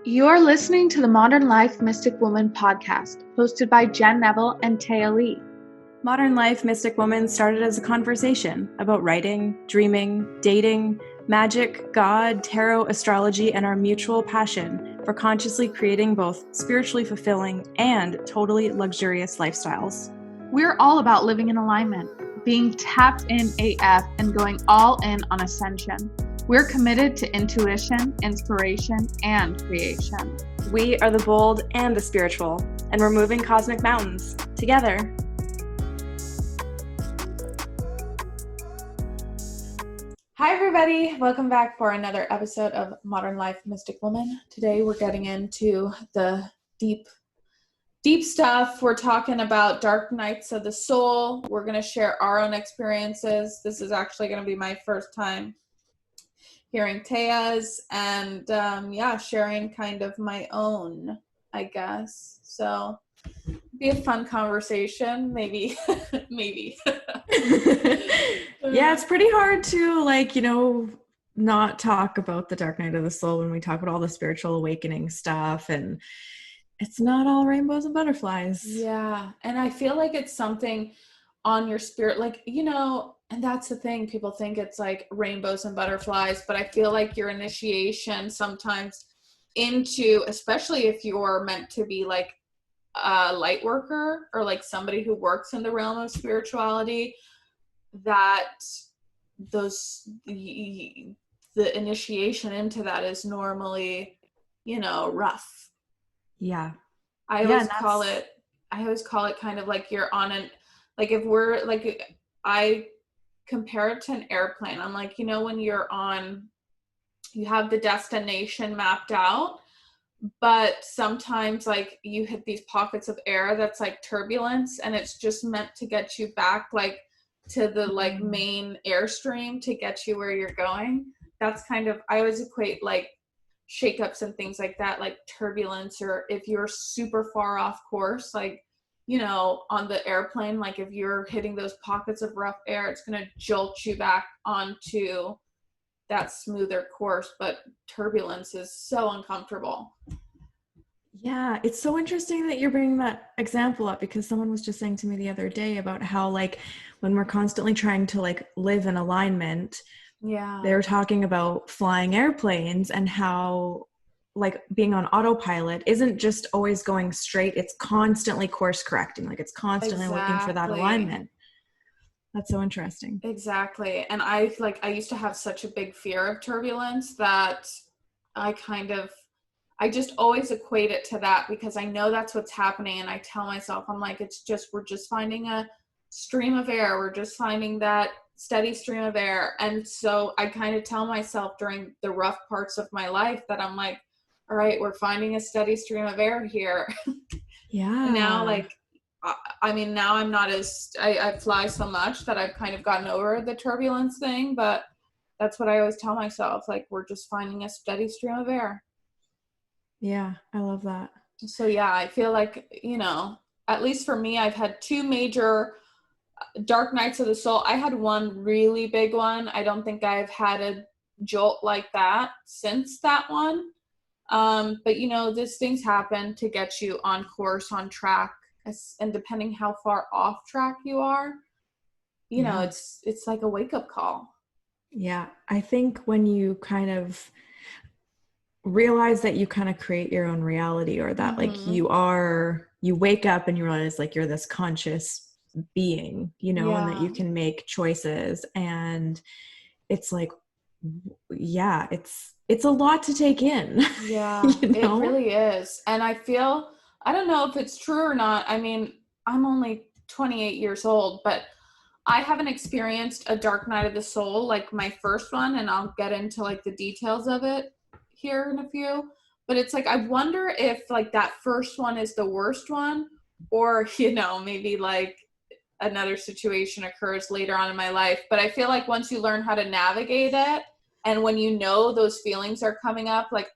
You're listening to the Modern Life Mystic Woman podcast, hosted by Jen Neville and Taiha Lee. Modern Life Mystic Woman started as a conversation about writing, dreaming, dating, magic, God, tarot, astrology, and our mutual passion for consciously creating both spiritually fulfilling and totally luxurious lifestyles. We're all about living in alignment, being tapped in AF, and going all in on ascension. We're committed to intuition, inspiration, and creation. We are the bold and the spiritual, and we're moving cosmic mountains together. Hi, everybody. Welcome back for another episode of Modern Life Mystic Woman. Today, we're getting into the deep stuff. We're talking about dark nights of the soul. We're going to share our own experiences. This is actually going to be my first time hearing Taiha's and sharing kind of my own, I guess. So be a fun conversation, maybe. Yeah, it's pretty hard to not talk about the dark night of the soul when we talk about all the spiritual awakening stuff, and it's not all rainbows and butterflies. Yeah, and I feel like it's something on your spirit, and that's the thing, people think it's like rainbows and butterflies, but I feel like your initiation sometimes into, especially if you're meant to be like a light worker or like somebody who works in the realm of spirituality, that the initiation into that is normally, rough. Yeah. I always call it kind of like you're on I compare it to an airplane. I'm like, when you have the destination mapped out, but sometimes like you hit these pockets of air that's like turbulence, and it's just meant to get you back like to the like main airstream to get you where you're going. That's kind of, I always equate like shakeups and things like that, like turbulence, or if you're super far off course, like, on the airplane, like if you're hitting those pockets of rough air, it's going to jolt you back onto that smoother course. But turbulence is so uncomfortable. Yeah, it's so interesting that you're bringing that example up, because someone was just saying to me the other day about how like when we're constantly trying to like live in alignment, they were talking about flying airplanes and how like being on autopilot isn't just always going straight, it's constantly course correcting, like it's constantly looking for that alignment. That's so interesting. Exactly. And I used to have such a big fear of turbulence that I just always equate it to that, because I know that's what's happening. And I tell myself, I'm like, we're just finding a stream of air. We're just finding that steady stream of air. And so I kind of tell myself during the rough parts of my life that I'm like, all right, we're finding a steady stream of air here. Yeah. And now, now I'm not I fly so much that I've kind of gotten over the turbulence thing, but that's what I always tell myself. Like, we're just finding a steady stream of air. Yeah, I love that. So yeah, I feel like, at least for me, I've had two major dark nights of the soul. I had one really big one. I don't think I've had a jolt like that since that one. But these things happen to get you on course, on track, and depending how far off track you are, it's like a wake-up call. Yeah, I think when you kind of realize that you kind of create your own reality, or that like you wake up and you realize like you're this conscious being, and that you can make choices, and it's like, yeah, it's a lot to take in. Yeah, it really is. And I don't know if it's true or not. I mean, I'm only 28 years old, but I haven't experienced a dark night of the soul like my first one, and I'll get into like the details of it here in a few. But it's like, I wonder if like that first one is the worst one, or maybe like another situation occurs later on in my life. But I feel like once you learn how to navigate it, and when those feelings are coming up, like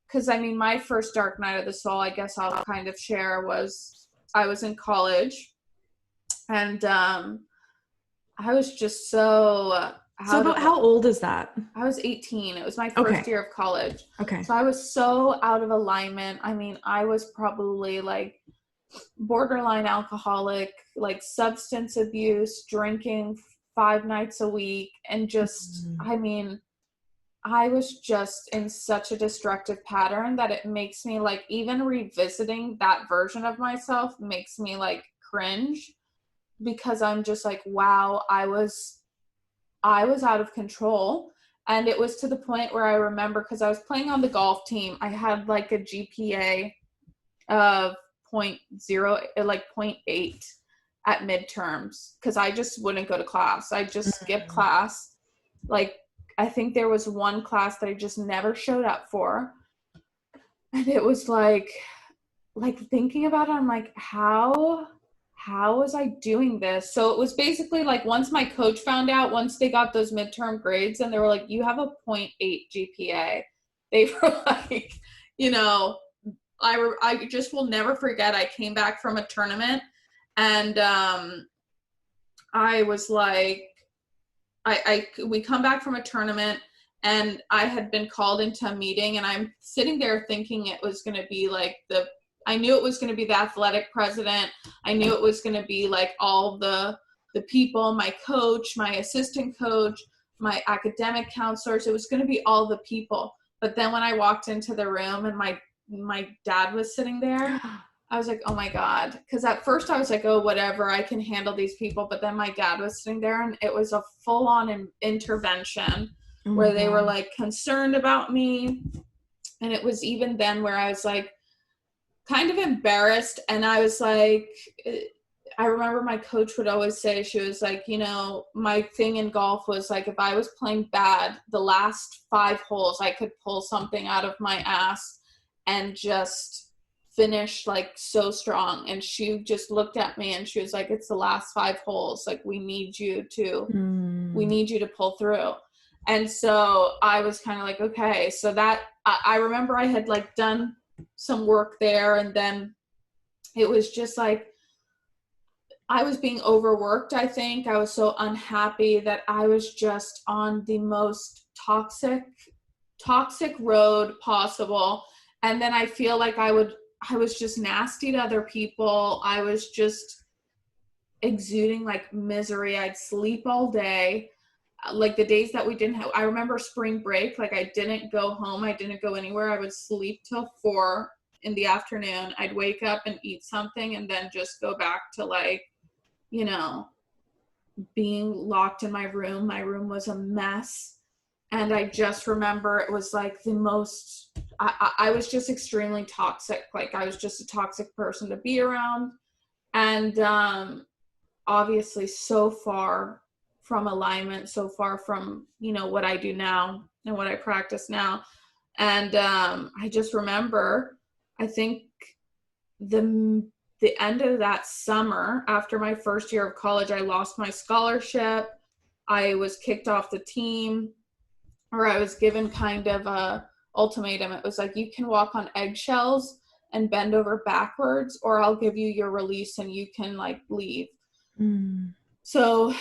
because my first dark night of the soul, I guess I'll kind of share, was I was in college, and I was just so So about how old is that? I was 18. It was my first year of college. Okay. So I was so out of alignment. I mean, I was probably like borderline alcoholic, like substance abuse, drinking 5 nights a week, and just, I mean, I was just in such a destructive pattern that it makes me like, even revisiting that version of myself makes me like cringe, because I'm just like, wow, I was out of control. And it was to the point where I remember, because I was playing on the golf team, I had like a GPA of 0.0, like 0.8 at midterms, because I just wouldn't go to class. I just skipped class. Like, I think there was one class that I just never showed up for. And it was like thinking about it, I'm like, how was I doing this? So it was basically like, once my coach found out, once they got those midterm grades and they were like, you have a 0.8 GPA, they were like, you know, I just will never forget, I came back from a tournament, and I was like, we come back from a tournament, and I had been called into a meeting, and I'm sitting there thinking it was going to be like I knew it was going to be the athletic president. I knew it was going to be like all the people, my coach, my assistant coach, my academic counselors. It was going to be all the people. But then when I walked into the room and my dad was sitting there, I was like, oh my God. Because at first I was like, oh, whatever, I can handle these people. But then my dad was sitting there, and it was a full-on intervention where they were like concerned about me. And it was even then where I was like kind of embarrassed. And I was like, I remember my coach would always say, she was like, you know, my thing in golf was like, if I was playing bad, the last 5 holes, I could pull something out of my ass and just finish like so strong. And she just looked at me and she was like, it's the last 5 holes. Like, we need you to pull through. And so I was kind of like, okay. So that, I remember I had like done some work there, and then it was just like, I was being overworked. I think I was so unhappy that I was just on the most toxic road possible. And then I feel like I was just nasty to other people. I was just exuding like misery. I'd sleep all day. Like the days that we didn't have, I remember spring break, like I didn't go home. I didn't go anywhere. I would sleep till 4 in the afternoon. I'd wake up and eat something and then just go back to like, you know, being locked in my room. My room was a mess. And I just remember it was like the most, I was just extremely toxic. Like I was just a toxic person to be around. And obviously so far from alignment, so far from, you know, what I do now and what I practice now. And I just remember, I think the end of that summer, after my first year of college, I lost my scholarship. I was kicked off the team, or I was given kind of a ultimatum. It was like, you can walk on eggshells and bend over backwards, or I'll give you your release and you can like leave. So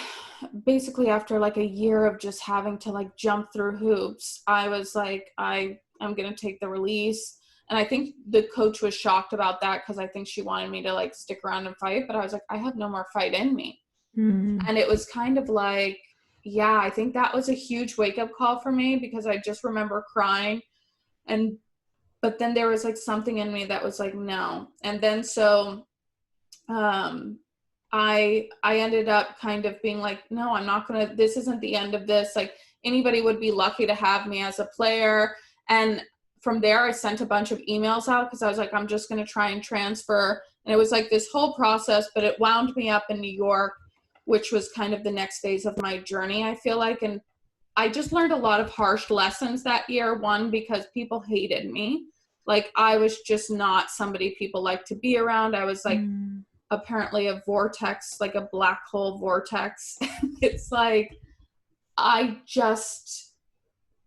basically after like a year of just having to like jump through hoops, I was like, I'm going to take the release. And I think the coach was shocked about that, because I think she wanted me to like stick around and fight, but I was like, I have no more fight in me. And it was kind of like, yeah, I think that was a huge wake up call for me, because I just remember crying. But then there was like something in me that was like, no. And then so I ended up kind of being like, no, I'm not going to, this isn't the end of this. Like, anybody would be lucky to have me as a player. And from there, I sent a bunch of emails out, because I was like, I'm just going to try and transfer. And it was like this whole process, but it wound me up in New York, which was kind of the next phase of my journey, I feel like. And I just learned a lot of harsh lessons that year. One, because people hated me. Like, I was just not somebody people like to be around. I was like, apparently a vortex, like a black hole vortex. It's like, I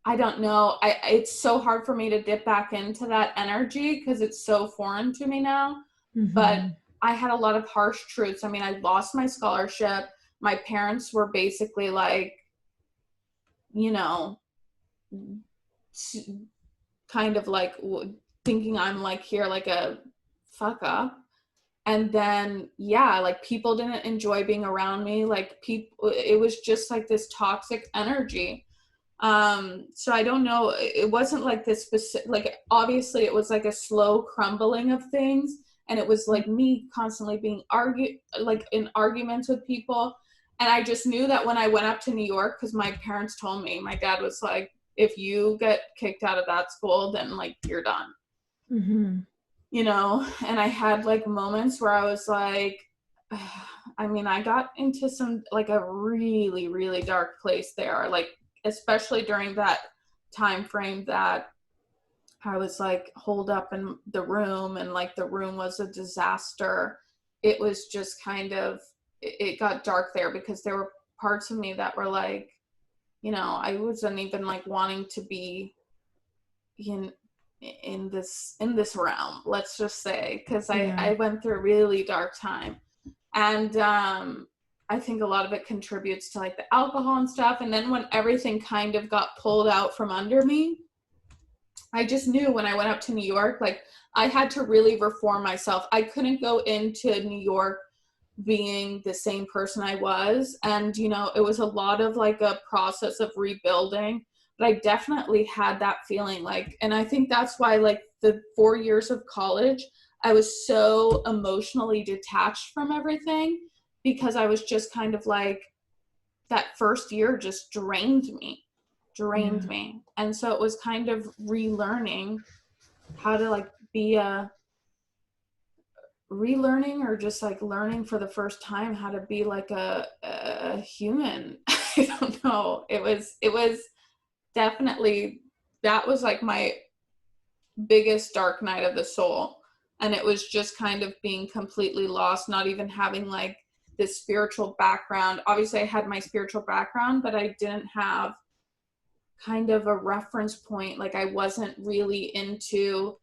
don't know. It's so hard for me to dip back into that energy, because it's so foreign to me now. But I had a lot of harsh truths. I mean, I lost my scholarship. My parents were basically like, you know, kind of like thinking I'm like here like a fuck up. And then, yeah, like people didn't enjoy being around me. Like people, it was just like this toxic energy. So I don't know, it wasn't like this specific, like obviously it was like a slow crumbling of things, and it was like me constantly being like in arguments with people. And I just knew that when I went up to New York, because my parents told me, my dad was like, if you get kicked out of that school, then like you're done. Mm-hmm. You know, and I had like moments where I was like, I mean, I got into some like a really, really dark place there, like especially during that time frame that I was like holed up in the room, and like the room was a disaster. It was just kind of, it got dark there because there were parts of me that were like, you know, I wasn't even like wanting to be in this realm, let's just say, because I went through a really dark time. And I think a lot of it contributes to like the alcohol and stuff. And then when everything kind of got pulled out from under me, I just knew when I went up to New York, like I had to really reform myself. I couldn't go into New York being the same person I was. And, you know, it was a lot of like a process of rebuilding, but I definitely had that feeling like, and I think that's why like the 4 years of college, I was so emotionally detached from everything, because I was just kind of like, that first year just drained me. And so it was kind of relearning how to like be a relearning, or just like learning for the first time how to be like a human. I don't know. It was definitely, that was like my biggest dark night of the soul. And it was just kind of being completely lost, not even having like this spiritual background. Obviously I had my spiritual background, but I didn't have kind of a reference point. Like I wasn't really into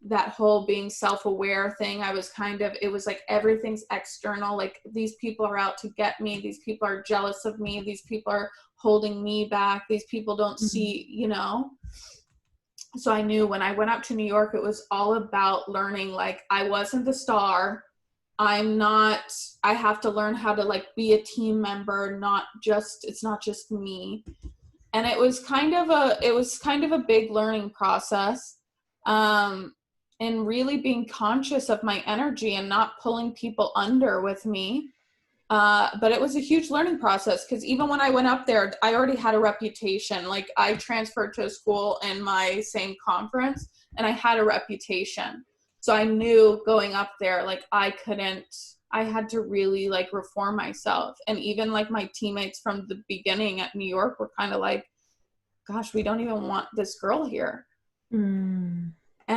that whole being self-aware thing. I was kind of, it was like everything's external. Like these people are out to get me. These people are jealous of me. These people are holding me back. These people don't see, you know? So I knew when I went up to New York, it was all about learning, like I wasn't the star. I'm not, I have to learn how to like be a team member, not just, it's not just me. And it was kind of a big learning process. And really being conscious of my energy and not pulling people under with me. But it was a huge learning process, because even when I went up there, I already had a reputation. Like I transferred to a school in my same conference, and I had a reputation. So I knew going up there, like I had to really like reform myself. And even like my teammates from the beginning at New York were kind of like, gosh, we don't even want this girl here. And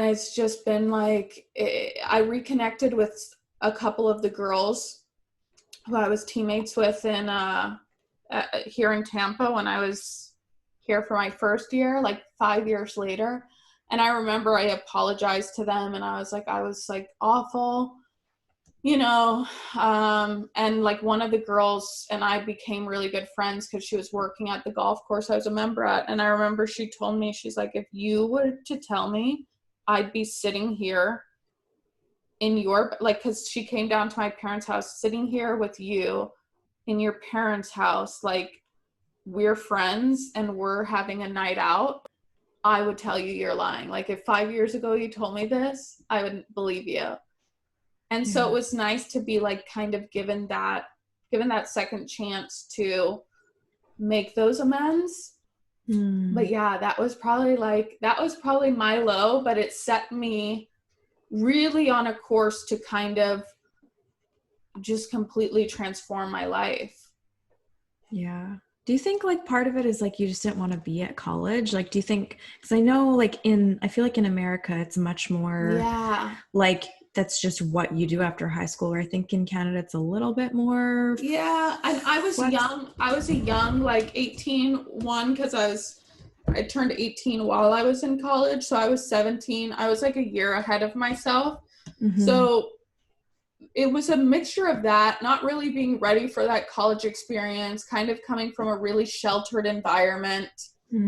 it's just been like, I reconnected with a couple of the girls who I was teammates with in here in Tampa when I was here for my first year, like 5 years later. And I remember I apologized to them, and I was like awful, you know, and like one of the girls and I became really good friends because she was working at the golf course I was a member at. And I remember she told me, she's like, if you were to tell me I'd be sitting here in your, like, because she came down to my parents' house, sitting here with you in your parents' house, like we're friends and we're having a night out, I would tell you you're lying. Like if 5 years ago you told me this, I wouldn't believe you. And so it was nice to be like kind of given that second chance to make those amends. But yeah, that was probably my low, but it set me really on a course to kind of just completely transform my life. Yeah. Do you think like part of it is like you just didn't want to be at college? Like, do you think, because I know like I feel like in America it's much more like that's just what you do after high school, where I think in Canada it's a little bit more. Yeah. And I was a young like 18 because I turned 18 while I was in college. So I was 17. I was like a year ahead of myself. So it was a mixture of that, not really being ready for that college experience, kind of coming from a really sheltered environment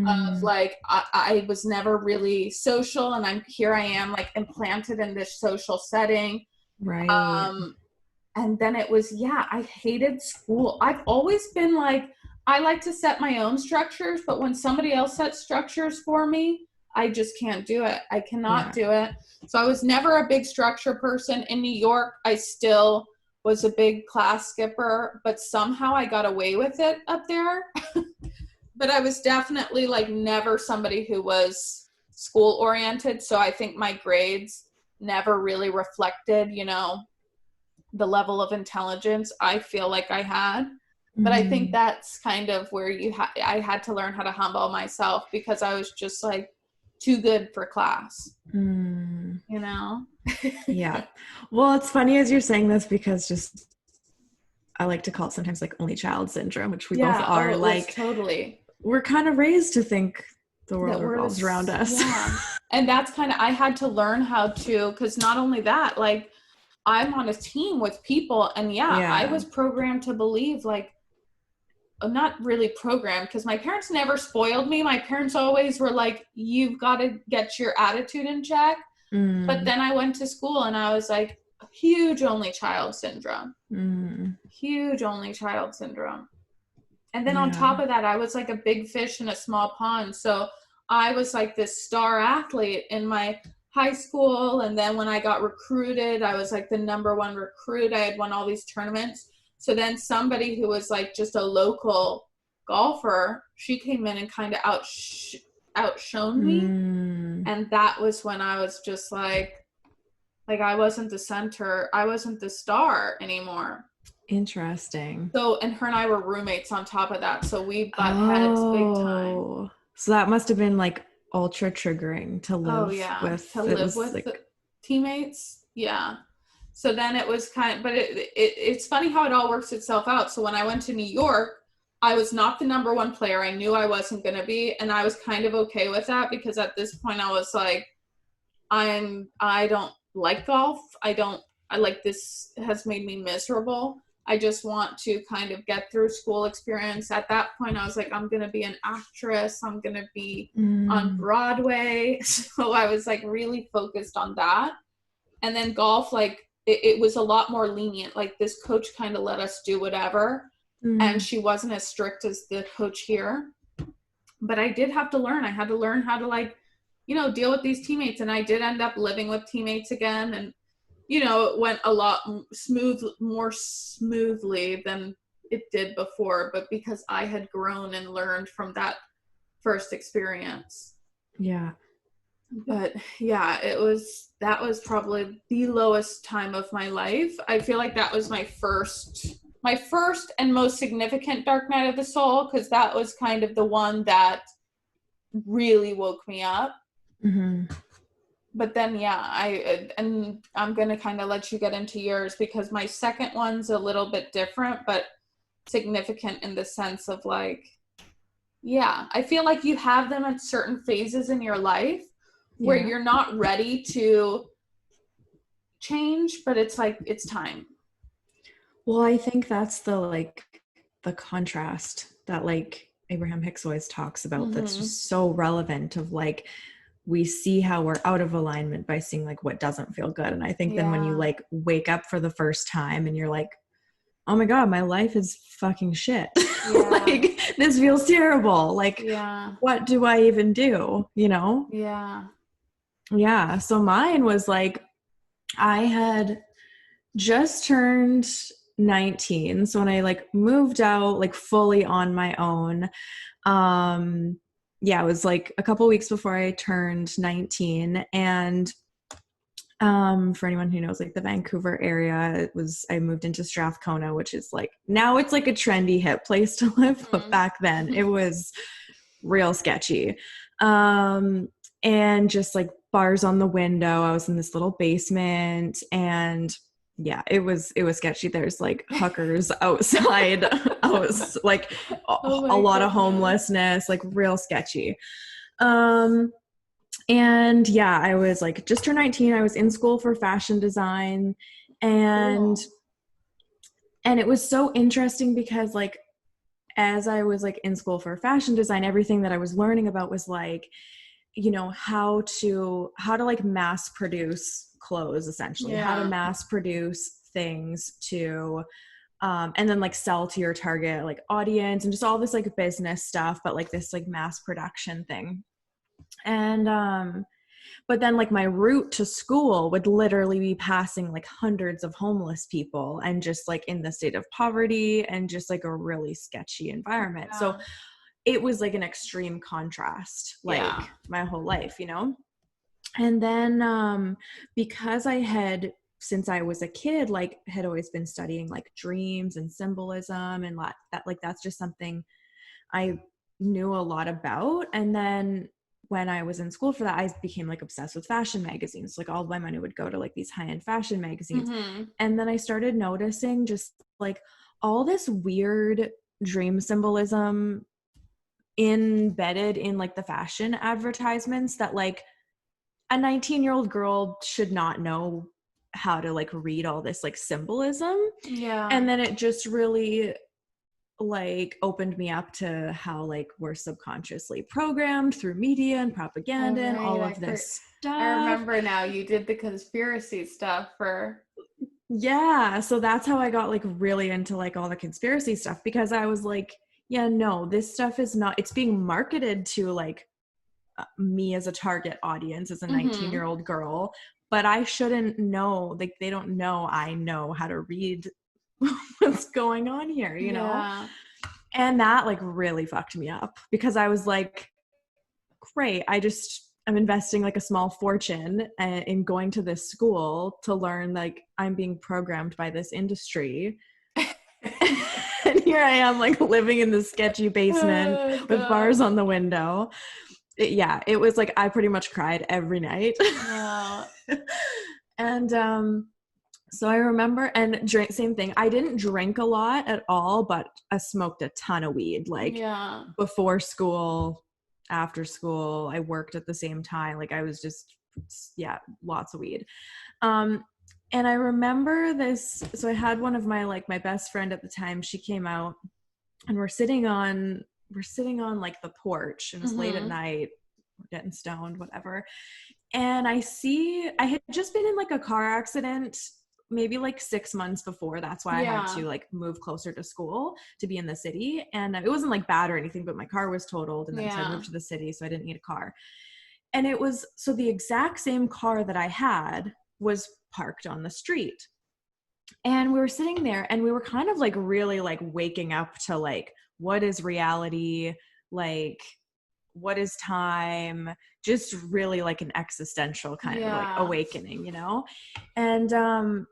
of like, I was never really social, and I am like implanted in this social setting. Right. And then it was, I hated school. I've always been like, I like to set my own structures, but when somebody else sets structures for me, I just can't do it. I cannot do it. So I was never a big structure person. In New York, I still was a big class skipper, but somehow I got away with it up there. But I was definitely like never somebody who was school oriented. So I think my grades never really reflected, the level of intelligence I feel like I had. But I think that's kind of where I had to learn how to humble myself, because I was just like too good for class, Yeah. Well, it's funny as you're saying this, because I like to call it sometimes like only child syndrome, which we both are. Like, totally. We're kind of raised to think the world revolves around us. Yeah. And that's kind of, I had to learn how to, because not only that, like, I'm on a team with people, and I was programmed to believe, like, not really programmed, because my parents never spoiled me. My parents always were like, you've got to get your attitude in check. But then I went to school and I was like, huge only child syndrome. Huge only child syndrome. And then on top of that, I was like a big fish in a small pond. So I was like this star athlete in my high school. And then when I got recruited, I was like the number one recruit. I had won all these tournaments. So then somebody who was like just a local golfer, she came in and kind of outshone me. And that was when I was just like I wasn't the center. I wasn't the star anymore. Interesting. So, and her and I were roommates on top of that. So we butt heads big time. So that must have been like ultra triggering to live with. To live with the teammates. Yeah. So then it was but it's funny how it all works itself out. So when I went to New York, I was not the number one player. I knew I wasn't going to be. And I was kind of okay with that, because at this point I was like, I don't like golf. This has made me miserable. I just want to kind of get through school experience. At that point, I was like, I'm going to be an actress. I'm going to be on Broadway. So I was like really focused on that. And then golf, like it was a lot more lenient. Like this coach kind of let us do whatever. And she wasn't as strict as the coach here. But I did have to learn. I had to learn how to like, deal with these teammates. And I did end up living with teammates again. And it went a lot more smoothly than it did before, but because I had grown and learned from that first experience. Yeah. But that was probably the lowest time of my life. I feel like that was my first and most significant dark night of the soul, because that was kind of the one that really woke me up. But then, I'm going to kind of let you get into yours, because my second one's a little bit different, but significant in the sense of like, I feel like you have them at certain phases in your life where you're not ready to change, but it's like, it's time. Well, I think that's the contrast that like Abraham Hicks always talks about. That's just so relevant of like, we see how we're out of alignment by seeing like what doesn't feel good. And I think then when you like wake up for the first time and you're like, oh my God, my life is fucking shit. Like this feels terrible. Like, what do I even do? Yeah. So mine was like, I had just turned 19. So when I like moved out, like fully on my own, it was like a couple weeks before I turned 19. And for anyone who knows like the Vancouver area, I moved into Strathcona, which is like, now it's like a trendy hip place to live, but back then it was real sketchy. And just like bars on the window. I was in this little basement, and it was sketchy. There's like hookers outside. I was like a lot of homelessness, like real sketchy. And I was like just turned 19. I was in school for fashion design, And Cool. and it was so interesting because like as I was like in school for fashion design, everything that I was learning about was like, you know, how to like mass produce clothes, essentially, how to Yeah. mass produce things to and then like sell to your target like audience and just all this like business stuff, but like this like mass production thing. And but then like my route to school would literally be passing like hundreds of homeless people and just like in the state of poverty and just like a really sketchy environment. Yeah. So it was like an extreme contrast, like Yeah. my whole life, you know? And then because I had, since I was a kid, like had always been studying like dreams and symbolism and that like that's just something I knew a lot about. And then when I was in school for that, I became like obsessed with fashion magazines. Like all of my money would go to like these high-end fashion magazines. Mm-hmm. And then I started noticing just like all this weird dream symbolism embedded in like the fashion advertisements that like a 19-year-old girl should not know how to like read all this like symbolism. Yeah. And then it just really like opened me up to how like we're subconsciously programmed through media and propaganda and all of this stuff. I remember now you did the conspiracy stuff for. Yeah, so that's how I got like really into like all the conspiracy stuff, because I was like, yeah, no, this stuff is not, it's being marketed to like me as a target audience as a 19-year-old girl, but I shouldn't know, like they don't know I know how to read what's going on here, you know? And that like really fucked me up, because I was like, great, I'm investing like a small fortune in going to this school to learn like I'm being programmed by this industry. And here I am like living in this sketchy basement with bars on the window. It was like I pretty much cried every night. Wow. And so I remember, and same thing. I didn't drink a lot at all, but I smoked a ton of weed. Like before school, after school, I worked at the same time. Like I was just, lots of weed. And I remember this. So I had one of my best friend at the time. She came out, and we're sitting on like the porch, and it was late at night. We're getting stoned, whatever. And I had just been in like a car accident maybe like 6 months before. That's why I had to like move closer to school to be in the city. And it wasn't like bad or anything, but my car was totaled. And then so I moved to the city, so I didn't need a car. And it was, so the exact same car that I had was parked on the street. And we were sitting there, and we were kind of like really like waking up to like, what is reality? Like, what is time? Just really like an existential kind of like awakening, you know? And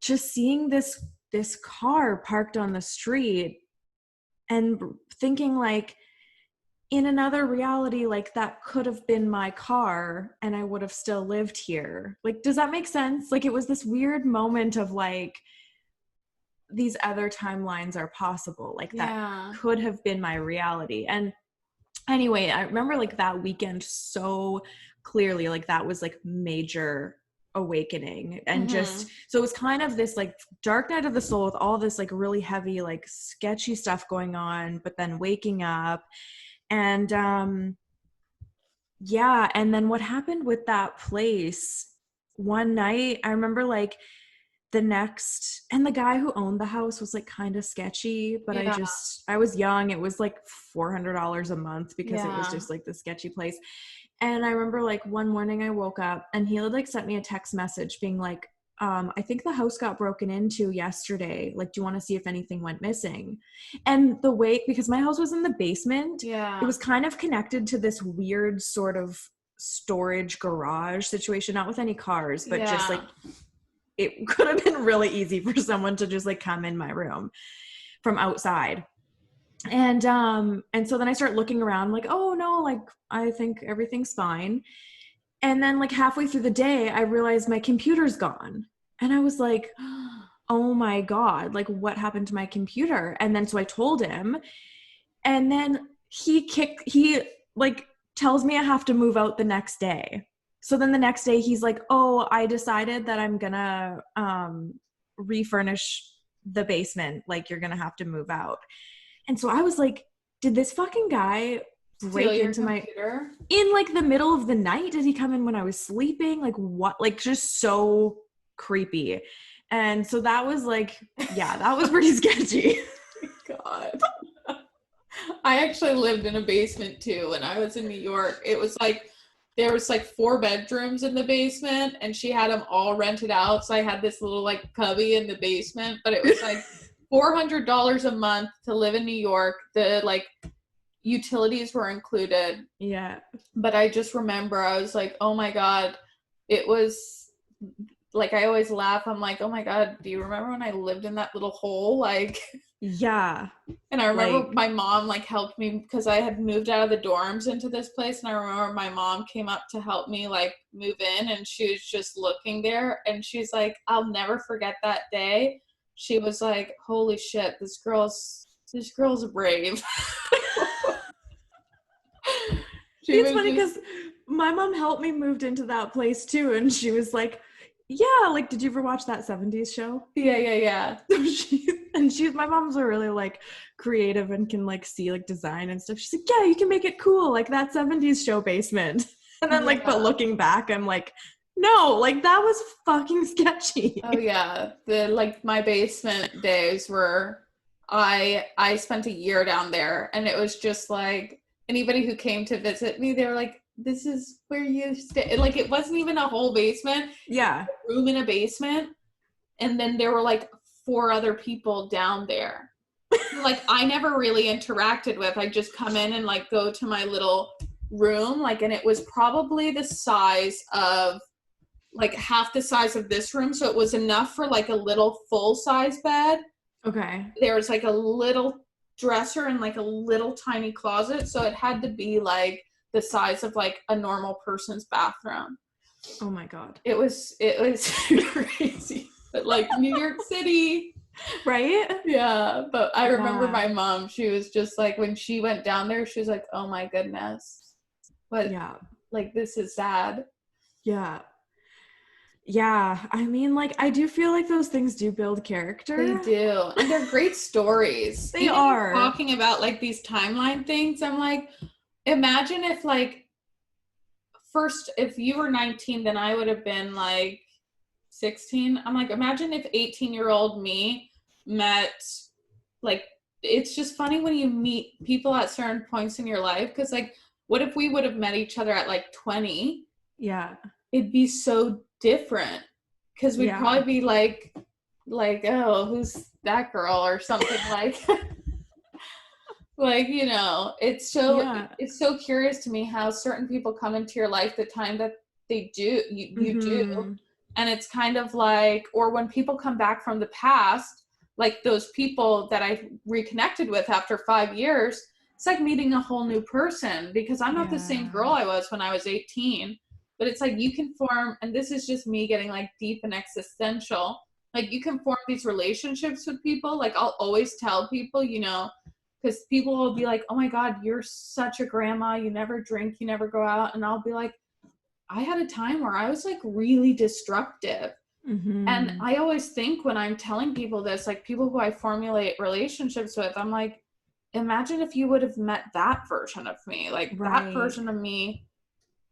just seeing this car parked on the street and thinking like, in another reality, like that could have been my car and I would have still lived here. Like, does that make sense? Like, it was this weird moment of like, these other timelines are possible. Like that could have been my reality. And anyway, I remember like that weekend so clearly. Like that was like major awakening. And just, so it was kind of this like dark night of the soul with all this like really heavy, like sketchy stuff going on, but then waking up. And and then what happened with that place one night, I remember like the next, and the guy who owned the house was like kind of sketchy, but I was young. It was like $400 a month because it was just like the sketchy place. And I remember like one morning I woke up and he had like sent me a text message being like, I think the house got broken into yesterday. Like, do you want to see if anything went missing? And the way, because my house was in the basement, it was kind of connected to this weird sort of storage garage situation, not with any cars, but just like, it could have been really easy for someone to just like come in my room from outside. And so then I start looking around like, oh no, like I think everything's fine. And then like halfway through the day, I realized my computer's gone. And I was like, oh my God, like what happened to my computer? And then so I told him, and then he like tells me I have to move out the next day. So then the next day he's like, oh, I decided that I'm gonna refurnish the basement. Like, you're going to have to move out. And so I was like, did this fucking guy break into my computer in like the middle of the night? Did he come in when I was sleeping? Like, what? Like, just so creepy. And so that was like, yeah, that was pretty sketchy. God. I actually lived in a basement too when I was in New York. It was like, there was like 4 bedrooms in the basement and she had them all rented out. So I had this little like cubby in the basement, but it was like $400 a month to live in New York. The like utilities were included. Yeah. But I just remember I was like, oh my God, it was like, I always laugh. I'm like, oh my God, do you remember when I lived in that little hole? Like, yeah. And I remember like, my mom like helped me because I had moved out of the dorms into this place. And I remember my mom came up to help me like move in and she was just looking there. And she's like, I'll never forget that day. She was like, holy shit, this girl's brave. It's funny because my mom helped me move into that place too. And she was like, yeah, like, did you ever watch that 70s show? Yeah. My mom's a really like creative and can like see like design and stuff. She's like, yeah, you can make it cool, like that 70s show basement. And then like, but looking back, I'm like, no, like that was fucking sketchy. Oh yeah. The like my basement days were I spent a year down there and it was just like anybody who came to visit me, they were like, this is where you stay. Like, it wasn't even a whole basement. Yeah. A room in a basement. And then there were like 4 other people down there. Like, I never really interacted with. I just come in and like go to my little room. Like, and it was probably the size of like half the size of this room. So it was enough for like a little full size bed. Okay. There was like a little dresser and like a little tiny closet. So it had to be like the size of like a normal person's bathroom. Oh my God. It was crazy. But like New York City. Right? Yeah. But I remember my mom, she was just like, when she went down there, she was like, oh my goodness. But yeah, like this is sad. Yeah. Yeah. I mean, like, I do feel like those things do build character. They do. And they're great stories. They are. Talking about like these timeline things, I'm like, imagine if like first if you were 19 then I would have been like 16. I'm like, imagine if 18-year-old me met like, it's just funny when you meet people at certain points in your life because like what if we would have met each other at like 20? Yeah. It'd be so different because we'd probably be like oh, who's that girl or something like like, you know, it's so curious to me how certain people come into your life the time that they do, you do. And it's kind of like, or when people come back from the past, like those people that I reconnected with after 5 years, it's like meeting a whole new person because I'm not the same girl I was when I was 18. But it's like you can form, and this is just me getting like deep and existential, like you can form these relationships with people. Like I'll always tell people, you know, because people will be like, oh my God, you're such a grandma. You never drink, you never go out. And I'll be like, I had a time where I was like really destructive. And I always think when I'm telling people this, like people who I formulate relationships with, I'm like, imagine if you would have met that version of me, like that version of me,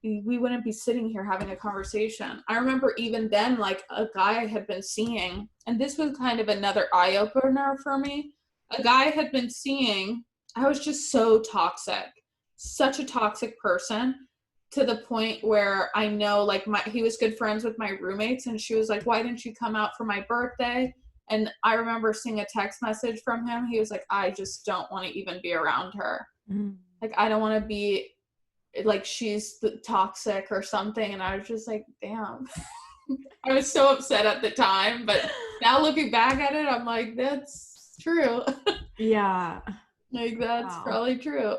we wouldn't be sitting here having a conversation. I remember even then, like a guy I had been seeing, and this was kind of another eye-opener for me. A guy I had been seeing, I was just so toxic, such a toxic person, to the point where I know like he was good friends with my roommates, and she was like, why didn't you come out for my birthday? And I remember seeing a text message from him. He was like, I just don't want to even be around her. Like, I don't want to be like, she's toxic or something. And I was just like, damn. I was so upset at the time, but now looking back at it, I'm like, that's true. Yeah. Like, that's probably true.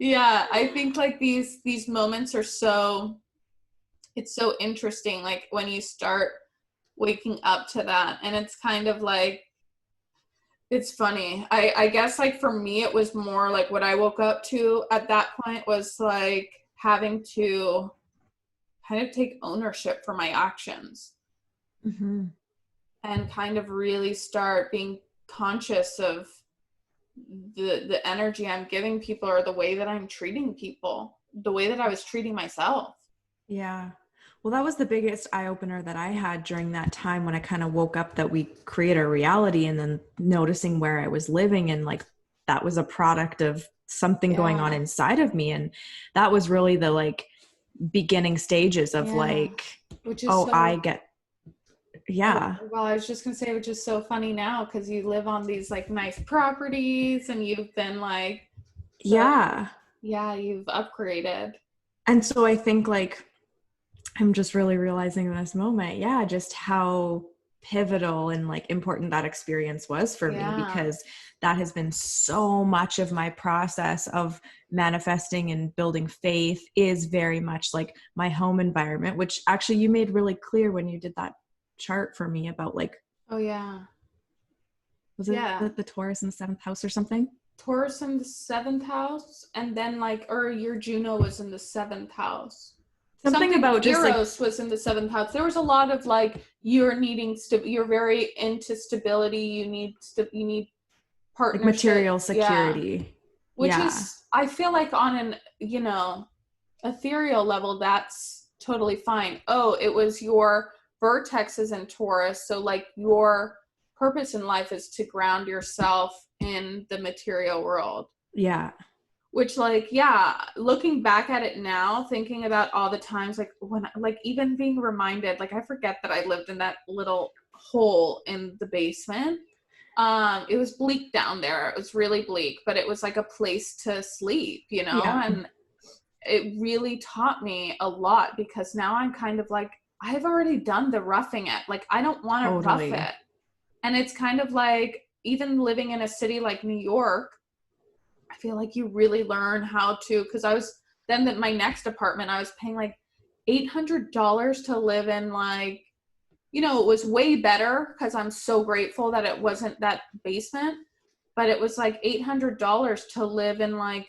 Yeah, I think like these moments are it's so interesting, like when you start waking up to that. And it's kind of like, it's funny. I guess like for me, it was more like what I woke up to at that point was like having to kind of take ownership for my actions. Mm-hmm. and kind of really start being conscious of the energy I'm giving people, or the way that I'm treating people, the way that I was treating myself. Yeah. Well, that was the biggest eye-opener that I had during that time, when I kind of woke up that we create our reality, and then noticing where I was living, and like that was a product of something going on inside of me. And that was really the like beginning stages of like, which is oh, I get, yeah. Well, I was just gonna say, which is so funny now, because you live on these like nice properties, and you've been like, yeah, you've upgraded. And so I think like I'm just really realizing in this moment, just how pivotal and like important that experience was for me, because that has been so much of my process of manifesting and building faith, is very much like my home environment, which actually you made really clear when you did that chart for me about like, was it the Taurus in the 7th house or something? Taurus in the 7th house, and then like, or your Juno was in the 7th house. Something about just Eros like, was in the 7th house. There was a lot of like, you're needing you're very into stability. You need partnership, like material security, which is, I feel like on an ethereal level, that's totally fine. Oh, it was your vertexes in Taurus, so like your purpose in life is to ground yourself in the material world. Which like, looking back at it now, thinking about all the times like when, like even being reminded, like I forget that I lived in that little hole in the basement. It was bleak down there. It was really bleak, but it was like a place to sleep, and it really taught me a lot, because now I'm kind of like, I've already done the roughing it. Like I don't want to rough it. And it's kind of like, even living in a city like New York, I feel like you really learn how to, because I was then my next apartment, I was paying like $800 to live in, like, it was way better, because I'm so grateful that it wasn't that basement, but it was like $800 to live in like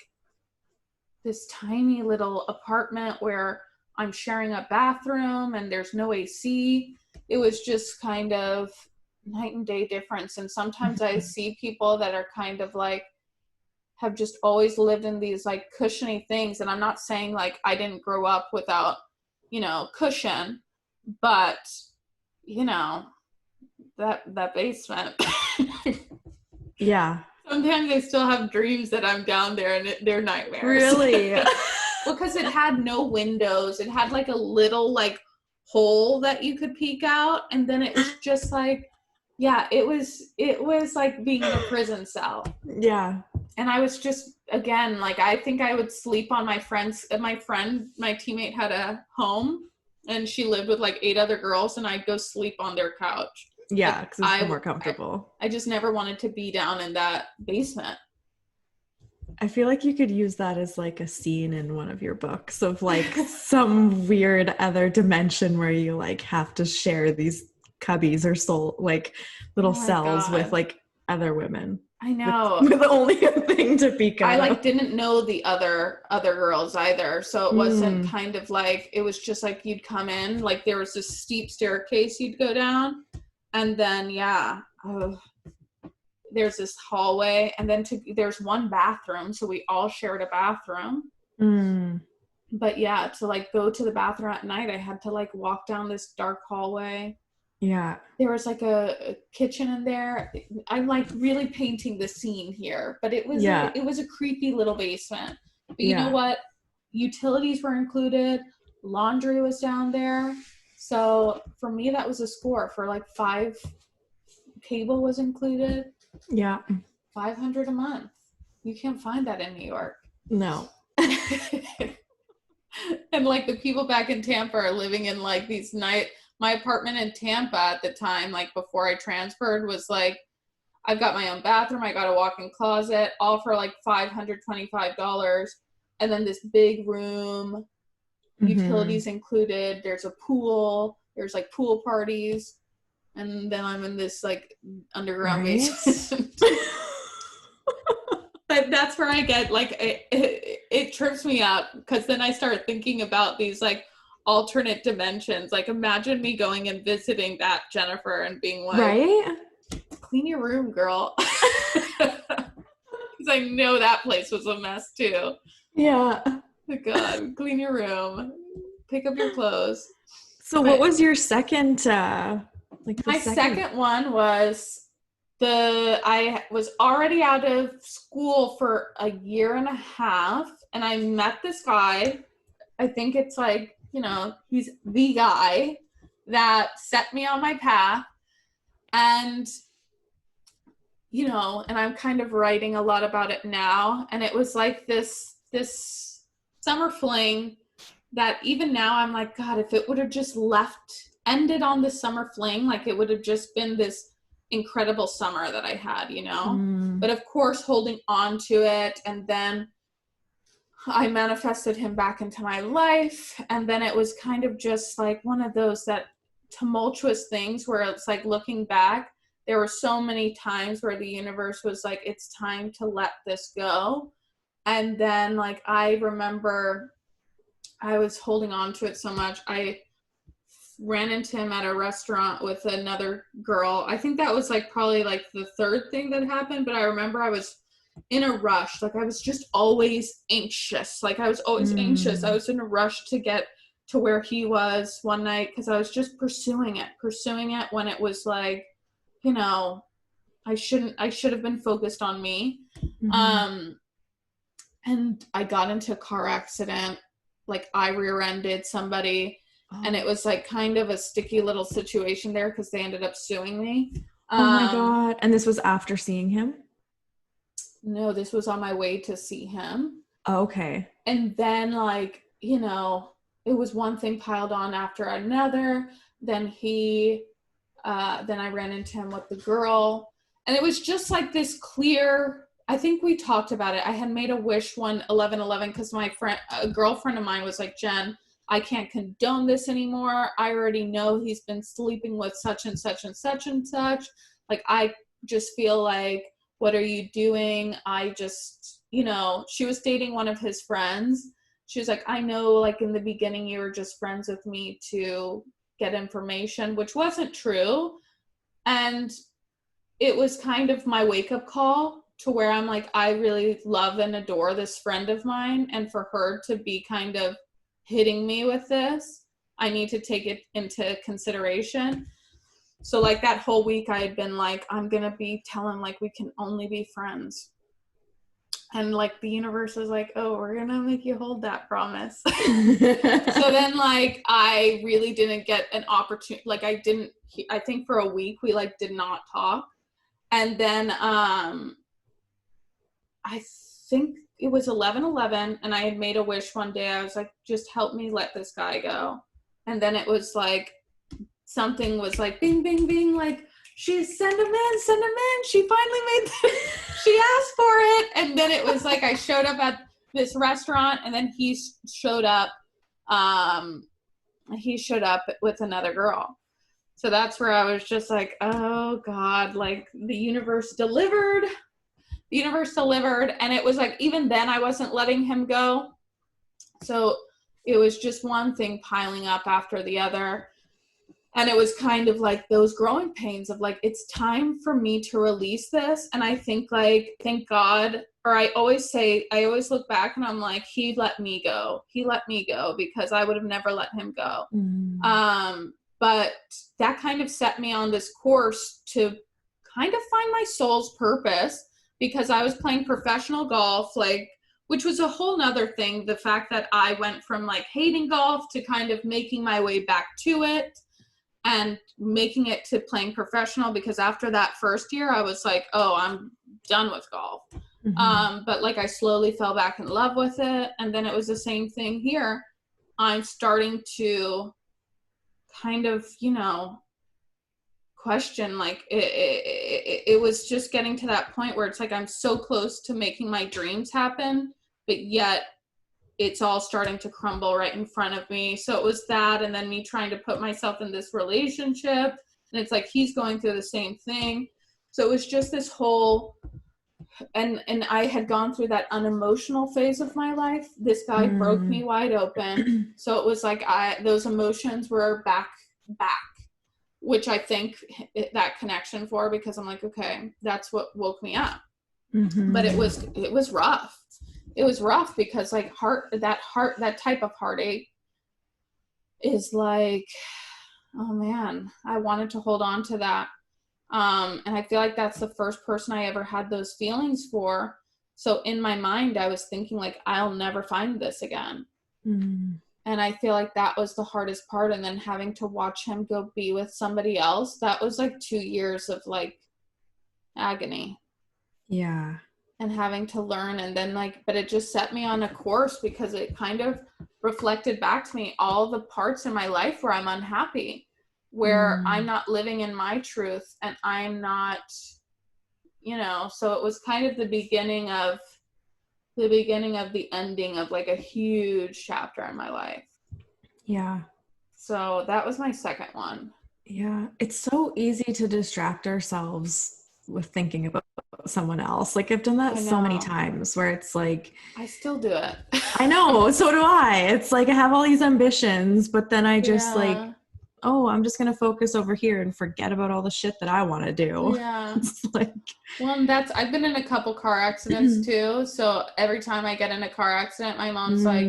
this tiny little apartment where I'm sharing a bathroom and there's no AC. It was just kind of night and day difference. And sometimes I see people that are kind of like, have just always lived in these like cushiony things. And I'm not saying like I didn't grow up without, cushion, but that basement. Sometimes I still have dreams that I'm down there and they're nightmares. Really? Because it had no windows. It had like a little like hole that you could peek out. And then it was just like, it was like being in a prison cell. And I was just, again, like, I think I would sleep on my teammate had a home and she lived with like 8 other girls, and I'd go sleep on their couch. Because it's more comfortable. I just never wanted to be down in that basement. I feel like you could use that as like a scene in one of your books of like some weird other dimension where you like have to share these cubbies or soul, like little cells with like other women. I know. With only a thing to peek out. I like didn't know the other girls either. So it wasn't kind of like, it was just like you'd come in, like there was this steep staircase you'd go down, and then there's this hallway, and then there's one bathroom, so we all shared a bathroom. But to like go to the bathroom at night, I had to like walk down this dark hallway. There was like a kitchen in there. I'm like really painting the scene here, but it was a creepy little basement. But you know what? Utilities were included. Laundry was down there. So for me, that was a score for like 5. Cable was included. $500 a month. You can't find that in New York. No. And like the people back in Tampa are living in like these my apartment in Tampa at the time, like before I transferred, was like, I've got my own bathroom, I got a walk-in closet, all for like $525. And then this big room, utilities included, there's a pool, there's like pool parties. And then I'm in this like underground basement. But that's where I get like, it trips me out, because then I start thinking about these like alternate dimensions. Like, imagine me going and visiting that Jennifer and being like, right? Clean your room, girl. Because I know that place was a mess too. Yeah. Oh God, clean your room, pick up your clothes. So what was your second My second one was I was already out of school for a year and a half, and I met this guy. I think it's like, you know, he's the guy that set me on my path. And, you know, and I'm kind of writing a lot about it now. And it was like this summer fling that even now I'm like, God, if it would have just ended on the summer fling, like it would have just been this incredible summer that I had, you know? But of course, holding on to it. And then I manifested him back into my life. And then it was kind of just like one of those that tumultuous things where it's like, looking back, there were so many times where the universe was like, it's time to let this go. And then like, I remember I was holding on to it so much. I ran into him at a restaurant with another girl. I think that was like probably like the third thing that happened, but I remember I was in a rush. Like I was just always anxious. Like I was always anxious. I was in a rush to get to where he was one night because I was just pursuing it when it was like, you know, I should have been focused on me. And I got into a car accident. Like I rear-ended somebody. And it was like kind of a sticky little situation there because they ended up suing me. Oh my God. And this was after seeing him? No, this was on my way to see him. Oh, okay. And then like, you know, it was one thing piled on after another. Then then I ran into him with the girl. And it was just like this clear, I think we talked about it. I had made a wish one 11/11 because a girlfriend of mine was like, Jen, I can't condone this anymore. I already know he's been sleeping with such and such and such and such. Like, I just feel like, what are you doing? I just, you know, she was dating one of his friends. She was like, I know, like, in the beginning, you were just friends with me to get information, which wasn't true. And it was kind of my wake-up call to where I'm like, I really love and adore this friend of mine. And for her to be kind of hitting me with this, I need to take it into consideration. So like that whole week I had been like, I'm gonna be telling like we can only be friends, and like the universe was like, oh, we're gonna make you hold that promise. So then like I really didn't get an opportunity. Like I think for a week we like did not talk. And then I think it was 11/11 and I had made a wish one day. I was like, just help me let this guy go. And then it was like, something was like, bing, bing, bing, like, send him in. She finally she asked for it. And then it was like, I showed up at this restaurant and then he showed up with another girl. So that's where I was just like, oh God, like the universe delivered. And it was like, even then I wasn't letting him go. So it was just one thing piling up after the other. And it was kind of like those growing pains of like, it's time for me to release this. And I think like, thank God, or I always look back and I'm like, he let me go because I would have never let him go. But that kind of set me on this course to kind of find my soul's purpose, because I was playing professional golf, like, which was a whole nother thing. The fact that I went from like hating golf to kind of making my way back to it and making it to playing professional, because after that first year I was like, oh, I'm done with golf. But like I slowly fell back in love with it. And then it was the same thing here. I'm starting to kind of, you know, question, like it was just getting to that point where it's like I'm so close to making my dreams happen, but yet it's all starting to crumble right in front of me. So it was that, and then me trying to put myself in this relationship, and it's like he's going through the same thing. So it was just this whole and I had gone through that unemotional phase of my life. This guy broke me wide open. So it was like those emotions were back, which I think that connection for, because I'm like, okay, that's what woke me up. But it was rough. It was rough because like that type of heartache is like, oh man, I wanted to hold on to that. And I feel like that's the first person I ever had those feelings for. So in my mind, I was thinking like, I'll never find this again. And I feel like that was the hardest part. And then having to watch him go be with somebody else, that was like 2 years of like agony. Yeah. And having to learn, and then like, but it just set me on a course because it kind of reflected back to me all the parts in my life where I'm unhappy, where I'm not living in my truth, and I'm not, so it was kind of the beginning of the ending of like a huge chapter in my life. Yeah. So that was my second one. Yeah. It's so easy to distract ourselves with thinking about someone else. Like I've done that so many times where it's like, I still do it. I know. So do I. It's like I have all these ambitions, but then I just like, oh, I'm just going to focus over here and forget about all the shit that I want to do. Yeah. It's like, well, I've been in a couple car accidents too. So every time I get in a car accident, my mom's like,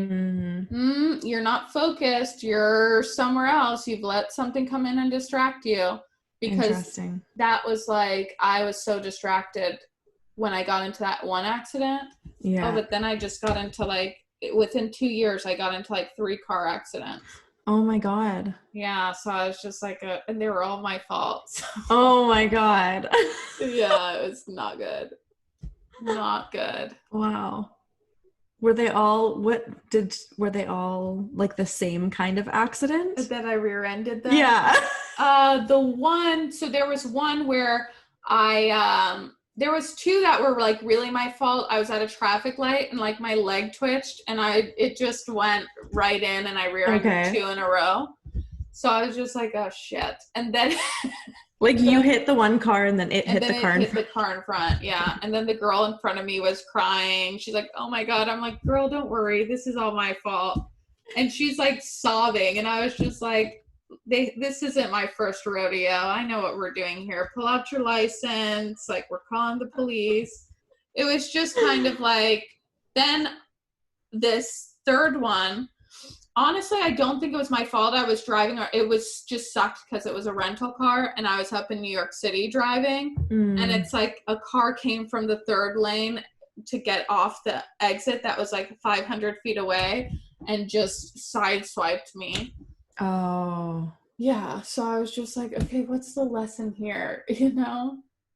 you're not focused. You're somewhere else. You've let something come in and distract you. Because that was like, I was so distracted when I got into that one accident. Yeah. Oh, but then I just got into like, within 2 years, I got into like 3 car accidents. Oh my God. Yeah. So I was just like, and they were all my fault. Oh my God. Yeah, it was not good. Not good. Wow. Were they all like the same kind of accident? That I rear-ended them? Yeah. So there was one where there was 2 that were like really my fault. I was at a traffic light and like my leg twitched and it just went right in and I rear-ended 2 in a row. So I was just like, oh shit. And then like you hit the one car and then it hit the car in front. Yeah. And then the girl in front of me was crying. She's like, oh my God. I'm like, girl, don't worry. This is all my fault. And she's like sobbing. And I was just like, this isn't my first rodeo. I know what we're doing here. Pull out your license. Like, we're calling the police. It was just kind of like, then this third one, honestly, I don't think it was my fault. I was driving, or it was just sucked because it was a rental car and I was up in New York City driving. And it's like a car came from the 3rd lane to get off the exit that was like 500 feet away and just sideswiped me. Oh. Yeah. So I was just like, okay, what's the lesson here?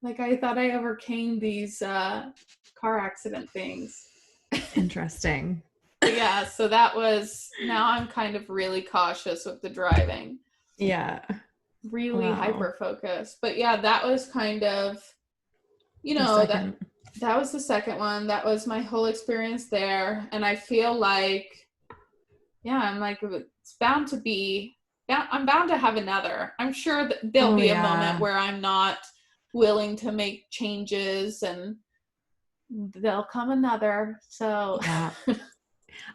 Like I thought I overcame these car accident things. Interesting. Yeah, so that was, now I'm kind of really cautious with the driving. Yeah. Really hyper focused. But yeah, that was kind of, that was the second one. That was my whole experience there. And I feel like, yeah, I'm like, it's bound to be, I'm bound to have another. I'm sure that there'll be a moment where I'm not willing to make changes and there'll come another. So yeah.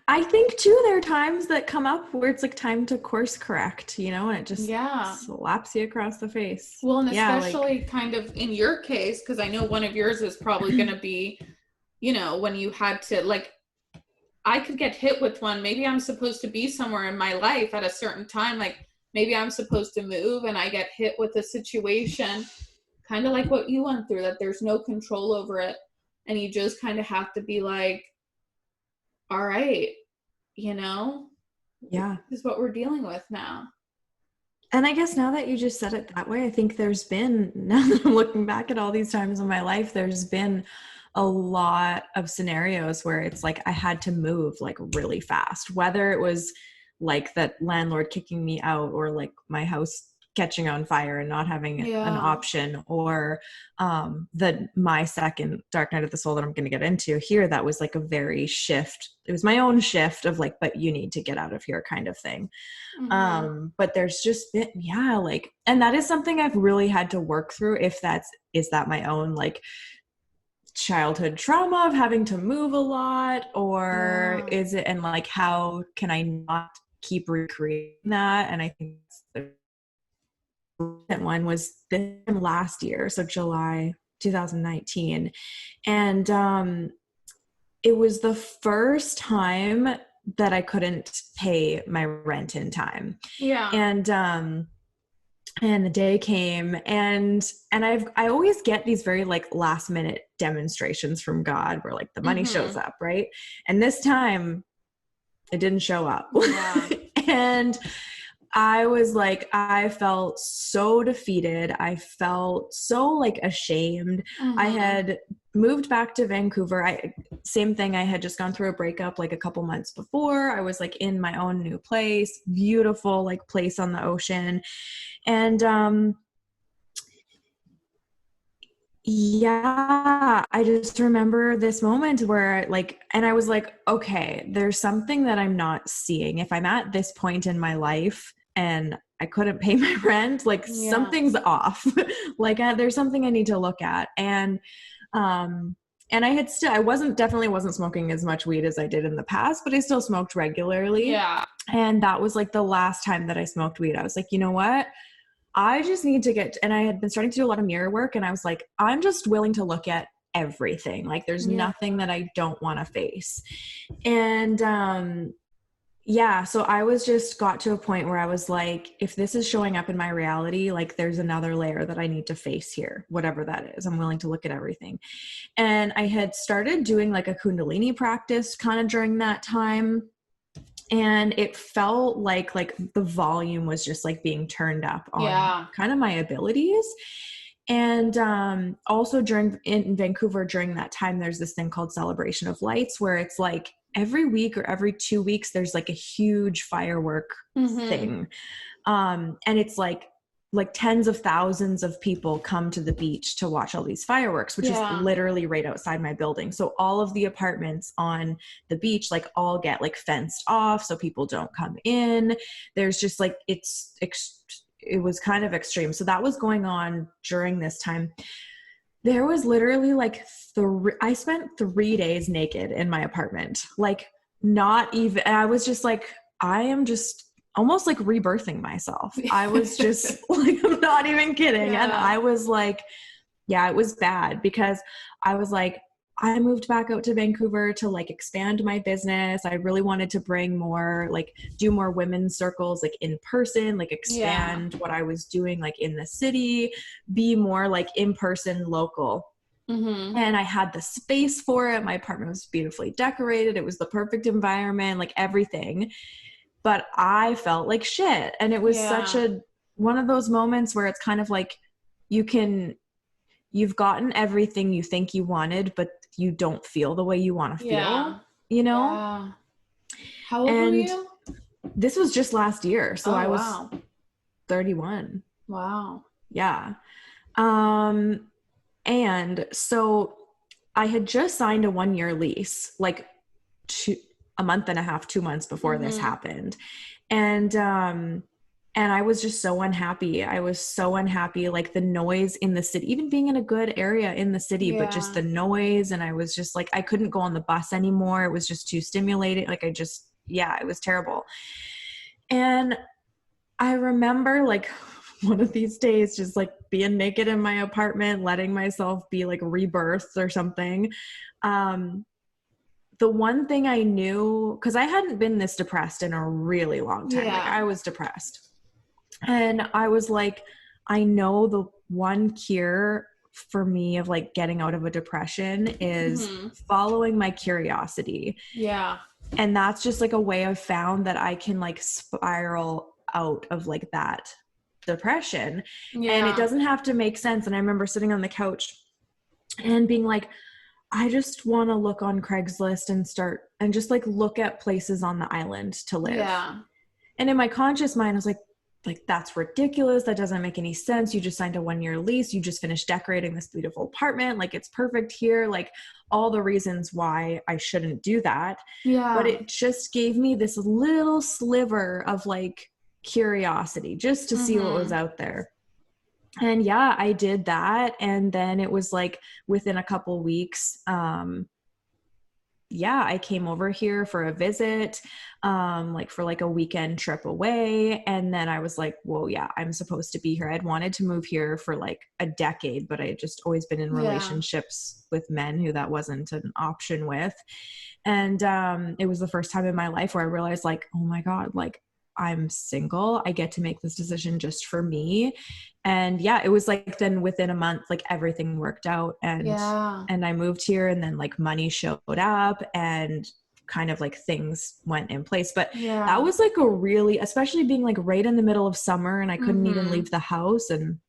I think too, there are times that come up where it's like time to course correct, and it just slaps you across the face. Well, and especially kind of in your case, because I know one of yours is probably going to be, when you had to, like, I could get hit with one. Maybe I'm supposed to be somewhere in my life at a certain time. Like maybe I'm supposed to move and I get hit with a situation, kind of like what you went through, that there's no control over it. And you just kind of have to be like, all right, yeah, this is what we're dealing with now. And I guess now that you just said it that way, I think there's been, now that I'm looking back at all these times in my life, there's been a lot of scenarios where it's like I had to move like really fast, whether it was like that landlord kicking me out or like my house catching on fire and not having an option, or my second dark night of the soul that I'm going to get into here, that was like a very shift. It was my own shift of like, but you need to get out of here kind of thing. But there's just been, and that is something I've really had to work through. Is that my own like childhood trauma of having to move a lot, or is it, and like, how can I not keep recreating that? And I think the recent one was this time last year, so July 2019. And it was the first time that I couldn't pay my rent in time. Yeah. And the day came, and I always get these very like last minute demonstrations from God where like the money shows up, right? And this time it didn't show up. Yeah. And I was like, I felt so defeated. I felt so like ashamed. I had moved back to Vancouver. Same thing. I had just gone through a breakup like a couple months before. I was like in my own new place, beautiful like place on the ocean. And yeah, I just remember this moment where like, and I was like, okay, there's something that I'm not seeing. If I'm at this point in my life and I couldn't pay my rent, like something's off. Like there's something I need to look at. And I definitely wasn't smoking as much weed as I did in the past, but I still smoked regularly. Yeah. And that was like the last time that I smoked weed. I was like, you know what? I just need to and I had been starting to do a lot of mirror work, and I was like, I'm just willing to look at everything. Like there's nothing that I don't want to face. And, so I was just got to a point where I was like, if this is showing up in my reality, like there's another layer that I need to face here, whatever that is. I'm willing to look at everything. And I had started doing like a Kundalini practice kind of during that time. And it felt like the volume was just like being turned up on kind of my abilities. And also in Vancouver during that time, there's this thing called Celebration of Lights, where it's like every week or every 2 weeks, there's like a huge firework thing. And it's like tens of thousands of people come to the beach to watch all these fireworks, which is literally right outside my building. So all of the apartments on the beach, like all get like fenced off so people don't come in. There's just like, it was kind of extreme. So that was going on during this time. There was literally like I spent 3 days naked in my apartment. Like not even, I was just like, I am just almost like rebirthing myself. I was just like, I'm not even kidding. And I was like, it was bad, because I was like, I moved back out to Vancouver to like expand my business. I really wanted to bring more, like do more women's circles, like in person, like expand what I was doing, like in the city, be more like in person, local. And I had the space for it. My apartment was beautifully decorated. It was the perfect environment, like everything. But I felt like shit. And it was such one of those moments where it's kind of like you've gotten everything you think you wanted, but you don't feel the way you want to feel, you know? Yeah. How old were you? This was just last year. So I was 31. Wow. Yeah. And so I had just signed a 1-year lease, like a month and a half, 2 months before this happened. And I was just so unhappy. I was so unhappy, like the noise in the city, even being in a good area in the city, but just the noise. And I was just like, I couldn't go on the bus anymore. It was just too stimulating. Like it was terrible. And I remember like one of these days, just like being naked in my apartment, letting myself be like rebirthed or something. The one thing I knew, because I hadn't been this depressed in a really long time. Like I was depressed. And I was like, I know the one cure for me of like getting out of a depression is following my curiosity. Yeah. And that's just like a way I've found that I can like spiral out of like that depression. And it doesn't have to make sense. And I remember sitting on the couch and being like, I just want to look on Craigslist and just like look at places on the island to live. Yeah. And in my conscious mind, I was like, that's ridiculous. That doesn't make any sense. You just signed a 1-year lease. You just finished decorating this beautiful apartment. Like it's perfect here. Like all the reasons why I shouldn't do that. Yeah. But it just gave me this little sliver of like curiosity just to see what was out there. And yeah, I did that. And then it was like within a couple weeks, yeah, I came over here for a visit, like for like a weekend trip away. And then I was like, whoa, yeah, I'm supposed to be here. I'd wanted to move here for like a decade, but I had just always been in relationships with men who that wasn't an option with. And it was the first time in my life where I realized like, oh my God, like I'm single. I get to make this decision just for me. And yeah, it was like then within a month, like everything worked out, and I moved here, and then like money showed up and kind of like things went in place. But that was like a really, especially being like right in the middle of summer and I couldn't even leave the house and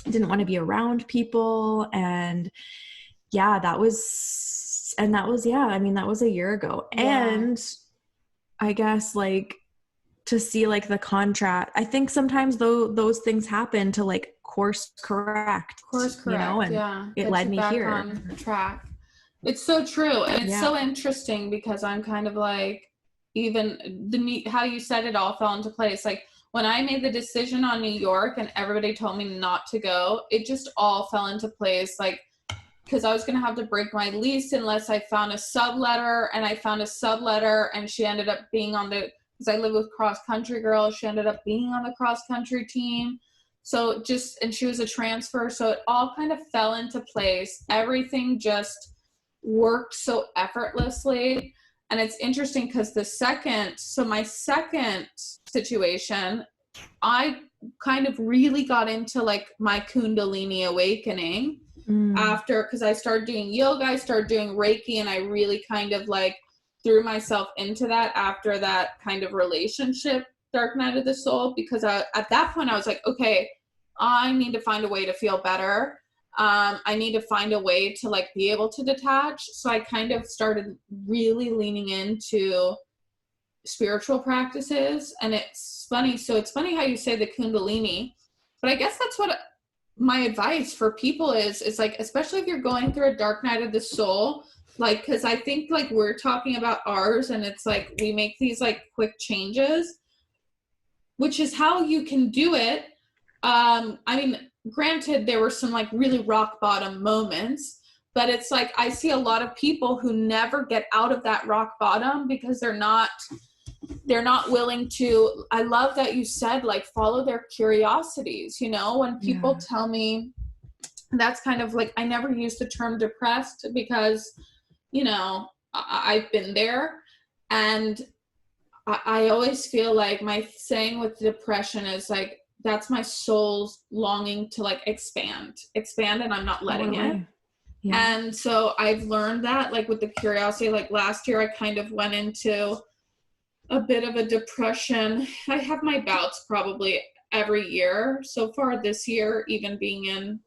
didn't want to be around people. And yeah, that was, yeah, I mean, that was a year ago. And I guess like to see like the contrast, I think sometimes though those things happen to like course correct, you know, and it led me here on track. It's so true. And it's so interesting because I'm kind of like, even how you said it all fell into place. Like when I made the decision on New York and everybody told me not to go, it just all fell into place. Like, because I was going to have to break my lease unless I found a subletter, and I found a subletter, and she ended up being on the, because I live with cross country girls, she ended up being on the cross country team. So and she was a transfer. So it all kind of fell into place. Everything just worked so effortlessly. And it's interesting because my second situation, I kind of really got into like my Kundalini awakening after, because I started doing yoga, I started doing Reiki, and I really kind of like threw myself into that after that kind of relationship, dark night of the soul, because at that point I was like, okay, I need to find a way to feel better. I need to find a way to like be able to detach. So I kind of started really leaning into spiritual practices. And it's funny. So it's funny how you say the Kundalini, but I guess that's what my advice for people is like, especially if you're going through a dark night of the soul, like, cause I think like we're talking about ours and it's like, we make these like quick changes, which is how you can do it. I mean, granted, there were some like really rock bottom moments, but it's like, I see a lot of people who never get out of that rock bottom because they're not willing to. I love that you said like, follow their curiosities. You know, when people tell me, that's kind of like, I never use the term depressed because, you know, I've been there, and I always feel like my saying with depression is like, that's my soul's longing to like expand, and I'm not letting it. Yeah. And so I've learned that like with the curiosity, like last year I kind of went into a bit of a depression. I have my bouts probably every year. So far this year, even being in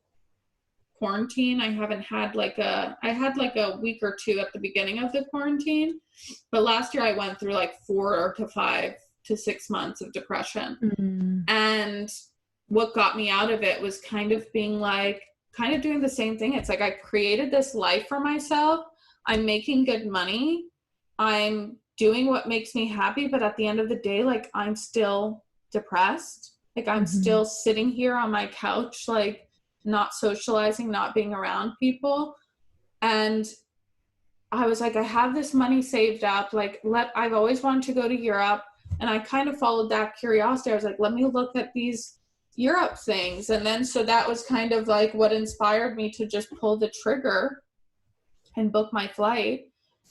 quarantine, I haven't had I had like a week or two at the beginning of the quarantine, but last year I went through like 4 to 5 to 6 months of depression. And what got me out of it was kind of being like, kind of doing the same thing. It's like, I created this life for myself. I'm making good money. I'm doing what makes me happy. But at the end of the day, like, I'm still depressed. Like, I'm still sitting here on my couch, like not socializing, not being around people. And I was like, I have this money saved up. Like, I've always wanted to go to Europe. And I kind of followed that curiosity. I was like, let me look at these Europe things. And then, so that was kind of like what inspired me to just pull the trigger and book my flight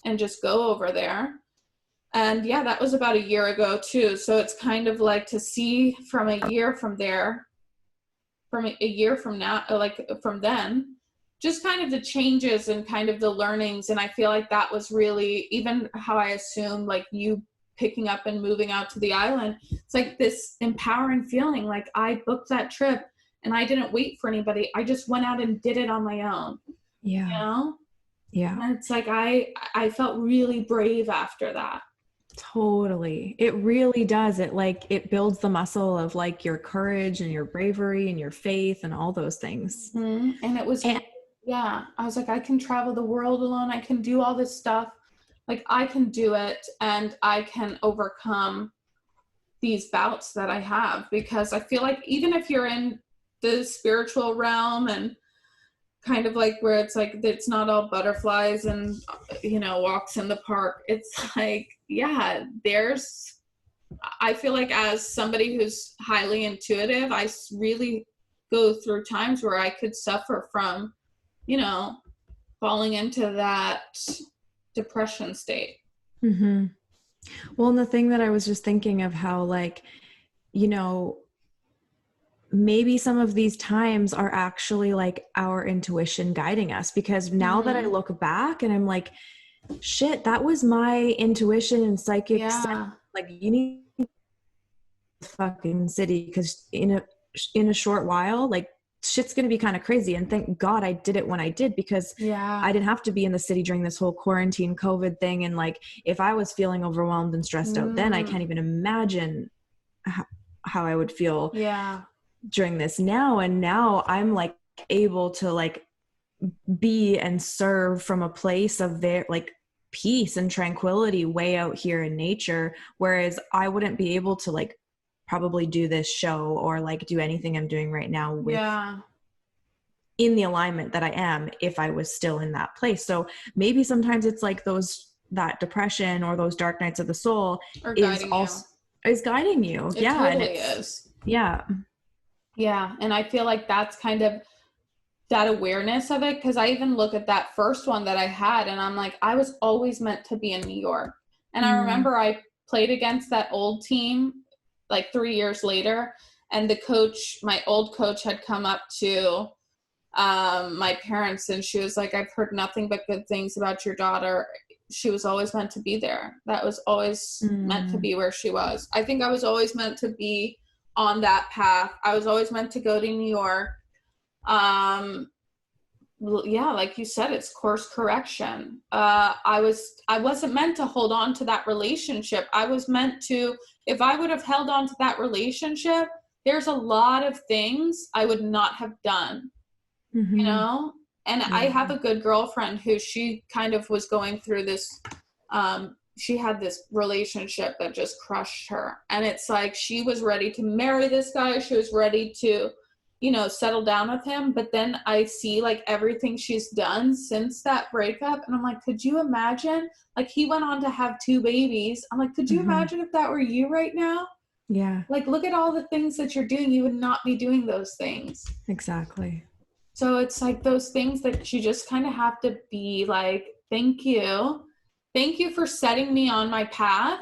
and just go over there. And yeah, that was about a year ago too. So it's kind of like to see from a year from there, from a year from now, like from then, just kind of the changes and kind of the learnings. And I feel like that was really, even how I assumed like you picking up and moving out to the island, it's like this empowering feeling. Like, I booked that trip and I didn't wait for anybody. I just went out and did it on my own. Yeah. You know? Yeah. And it's like, I felt really brave after that. Totally. It really does. It builds the muscle of like your courage and your bravery and your faith and all those things. And it was, I was like, I can travel the world alone. I can do all this stuff. Like, I can do it, and I can overcome these bouts that I have, because I feel like even if you're in the spiritual realm, and kind of like where it's like, it's not all butterflies and, you know, walks in the park. It's like, yeah, I feel like as somebody who's highly intuitive, I really go through times where I could suffer from, you know, falling into that depression state. Mm-hmm. Well, and the thing that I was just thinking of how, like, you know, maybe some of these times are actually like our intuition guiding us, because now that I look back and I'm like, shit, that was my intuition and psychic sense. Like, you need fucking city, because in a short while, like, shit's gonna be kind of crazy. And thank God I did it when I did, because I didn't have to be in the city during this whole quarantine COVID thing. And like, if I was feeling overwhelmed and stressed out then, I can't even imagine how I would feel during this now. And now I'm like able to like be and serve from a place of their like peace and tranquility way out here in nature, whereas I wouldn't be able to like probably do this show or like do anything I'm doing right now with in the alignment that I am if I was still in that place. So maybe sometimes it's like that depression or those dark nights of the soul is guiding you. It totally is. Yeah. And I feel like that's kind of that awareness of it, because I even look at that first one that I had and I'm like, I was always meant to be in New York. And I remember I played against that old team like 3 years later, and the coach, my old coach, had come up to my parents and she was like, I've heard nothing but good things about your daughter. She was always meant to be there. That was always meant to be where she was. I think I was always meant to be on that path. I was always meant to go to New York. Like you said, it's course correction. I wasn't meant to hold on to that relationship. I was meant to, if I would have held on to that relationship, there's a lot of things I would not have done, you know? And I have a good girlfriend who she kind of was going through this, she had this relationship that just crushed her. And it's like, she was ready to marry this guy. She was ready to, you know, settle down with him. But then I see like everything she's done since that breakup. And I'm like, could you imagine? Like, he went on to have 2 babies. I'm like, could you imagine if that were you right now? Yeah. Like, look at all the things that you're doing. You would not be doing those things. Exactly. So it's like those things that you just kind of have to be like, thank you. Thank you for setting me on my path.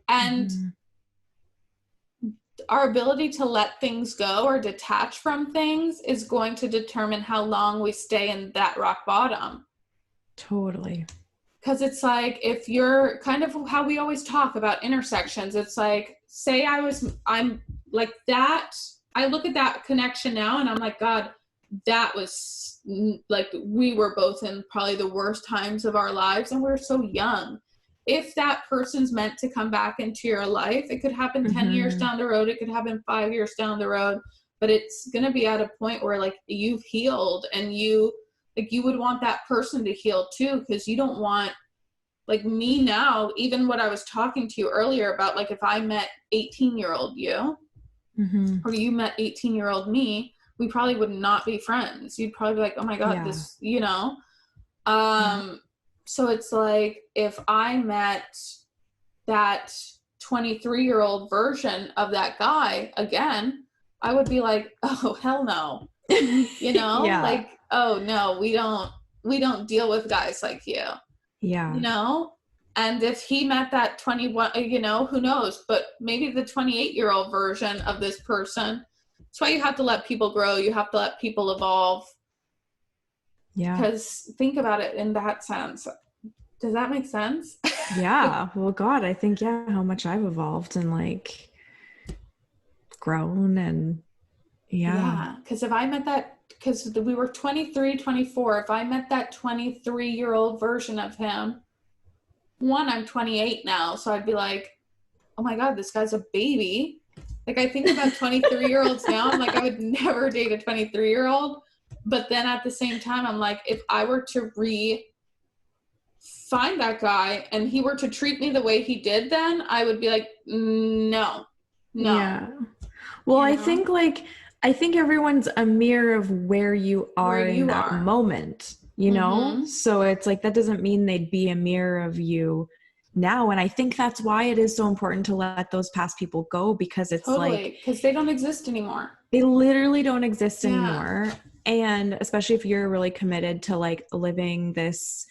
And our ability to let things go or detach from things is going to determine how long we stay in that rock bottom. Totally. Because it's like, if you're kind of how we always talk about intersections, it's like, say I'm like that. I look at that connection now and I'm like, God, that was like, we were both in probably the worst times of our lives and we're so young. If that person's meant to come back into your life, it could happen 10 years down the road. It could happen 5 years down the road, but it's going to be at a point where like you've healed and you would want that person to heal too. Cause you don't want, like me now, even what I was talking to you earlier about, like if I met 18-year-old you or you met 18-year-old me, we probably would not be friends. You'd probably be like, oh my God, this, you know? So it's like, if I met that 23-year-old version of that guy again, I would be like, oh, hell no. You know, like, oh no, we don't deal with guys like you. Yeah. You know? And if he met that 21, you know, who knows, but maybe the 28-year-old version of this person. That's why you have to let people grow. You have to let people evolve. Yeah. Because think about it in that sense. Does that make sense? Yeah. Well, God, I think, how much I've evolved and like grown and Yeah. Because if I met that, because we were 23, 24, if I met that 23-year-old version of him, I'm 28 now. So I'd be like, oh my God, this guy's a baby. Like I think about 23-year-olds now. I'm like, I would never date a 23-year-old. But then at the same time, I'm like, if I were to find that guy and he were to treat me the way he did, then I would be like, no. Yeah. Well, I think like I think everyone's a mirror of where you are in that moment, you know? So it's like, that doesn't mean they'd be a mirror of you now. And I think that's why it is so important to let those past people go, because it's like, because they don't exist anymore. They literally don't exist anymore. And especially if you're really committed to like living this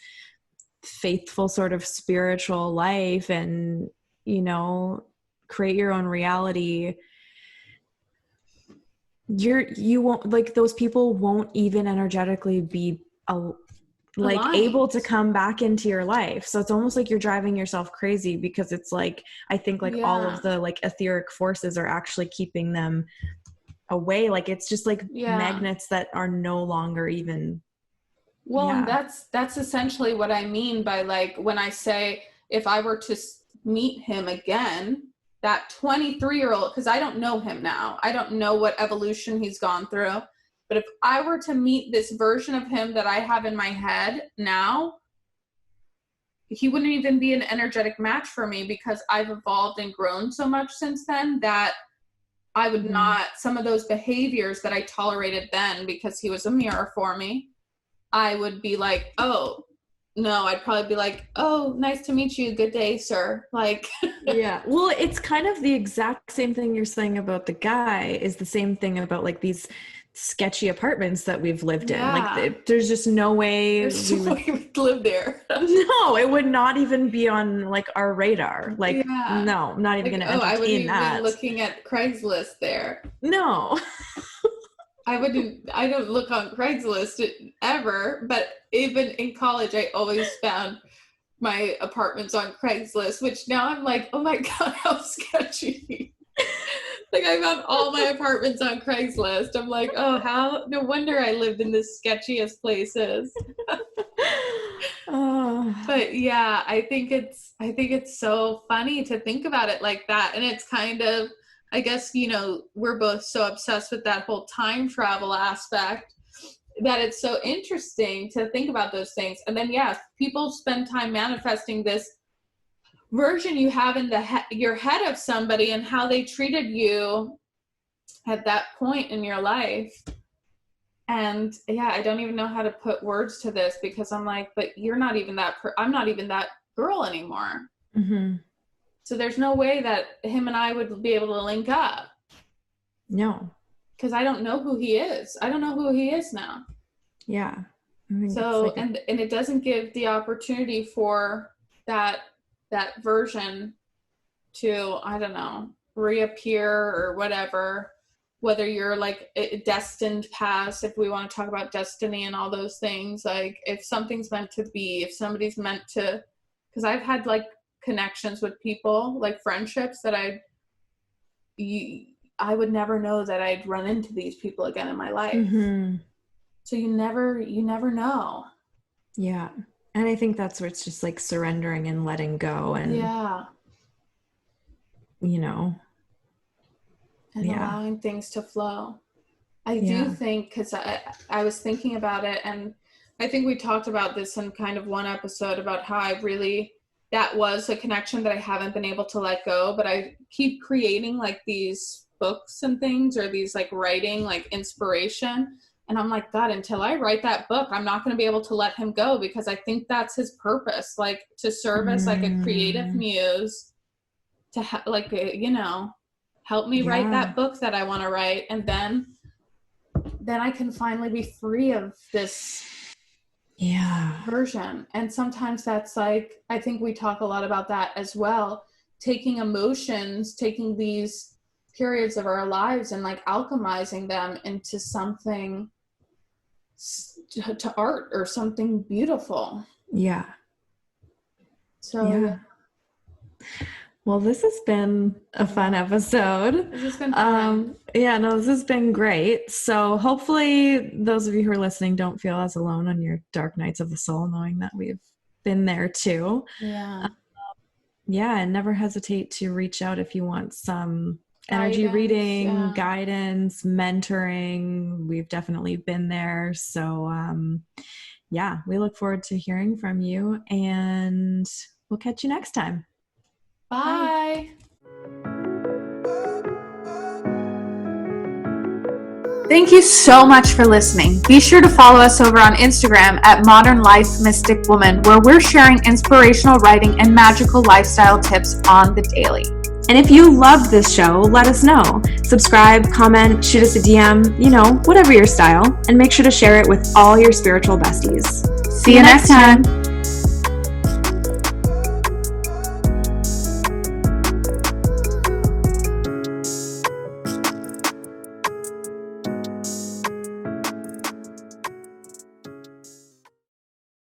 faithful sort of spiritual life and, you know, create your own reality, you won't, like, those people won't even energetically be like aligned, able to come back into your life. So it's almost like you're driving yourself crazy, because it's like, I think like all of the like etheric forces are actually keeping them away. Like it's just like magnets that are no longer even. And that's essentially what I mean by like, when I say, if I were to meet him again, that 23-year-old, because I don't know him now, I don't know what evolution he's gone through, but if I were to meet this version of him that I have in my head now, he wouldn't even be an energetic match for me, because I've evolved and grown so much since then that I would not, some of those behaviors that I tolerated then because he was a mirror for me, I would be like, oh, no, I'd probably be like, oh, nice to meet you. Good day, sir. Like, yeah. Well, it's kind of the exact same thing you're saying about the guy is the same thing about like these sketchy apartments that we've lived in. Like there's just no way we would live there. No, it would not even be on like our radar. Like, no, I'm not even going to entertain I wouldn't even that. be looking at Craigslist there. No. I don't look on Craigslist ever, but even in college, I always found my apartments on Craigslist, which now I'm like, oh my God, how sketchy. Like I found all my apartments on Craigslist. I'm like, oh, no wonder I lived in the sketchiest places. But yeah, I think it's so funny to think about it like that. And it's kind of, I guess, you know, we're both so obsessed with that whole time travel aspect that it's so interesting to think about those things. And then, people spend time manifesting this version you have in your head of somebody and how they treated you at that point in your life. And I don't even know how to put words to this, because I'm like, but you're not even I'm not even that girl anymore. So there's no way that him and I would be able to link up. No. Because I don't know who he is. I don't know who he is now. Yeah. So, like and it doesn't give the opportunity for that version to, I don't know, reappear or whatever, whether you're like destined past, if we want to talk about destiny and all those things, like if something's meant to be, if somebody's meant to, because I've had like connections with people, like friendships that I would never know that I'd run into these people again in my life. So you never know. Yeah. And I think that's where it's just like surrendering and letting go and you know, and allowing things to flow. I do think, because I was thinking about it, and I think we talked about this in kind of one episode about how that was a connection that I haven't been able to let go, but I keep creating like these books and things, or these like writing, like inspiration. And I'm like, God, until I write that book, I'm not going to be able to let him go, because I think that's his purpose, like to serve as like a creative muse to help me write that book that I want to write. And then I can finally be free of this version. And sometimes that's like, I think we talk a lot about that as well, taking emotions, taking these periods of our lives and like alchemizing them into something, to art or something beautiful. So well, this has been a fun episode. This has been fun. This has been great. So hopefully those of you who are listening don't feel as alone on your dark nights of the soul, knowing that we've been there too. And never hesitate to reach out if you want some energy reading, guidance, mentoring. We've definitely been there. So we look forward to hearing from you, and we'll catch you next time. Bye. Thank you so much for listening. Be sure to follow us over on Instagram at Modern Life Mystic Woman, where we're sharing inspirational writing and magical lifestyle tips on the daily. And if you loved this show, let us know. Subscribe, comment, shoot us a DM, whatever your style, and make sure to share it with all your spiritual besties. See you next time.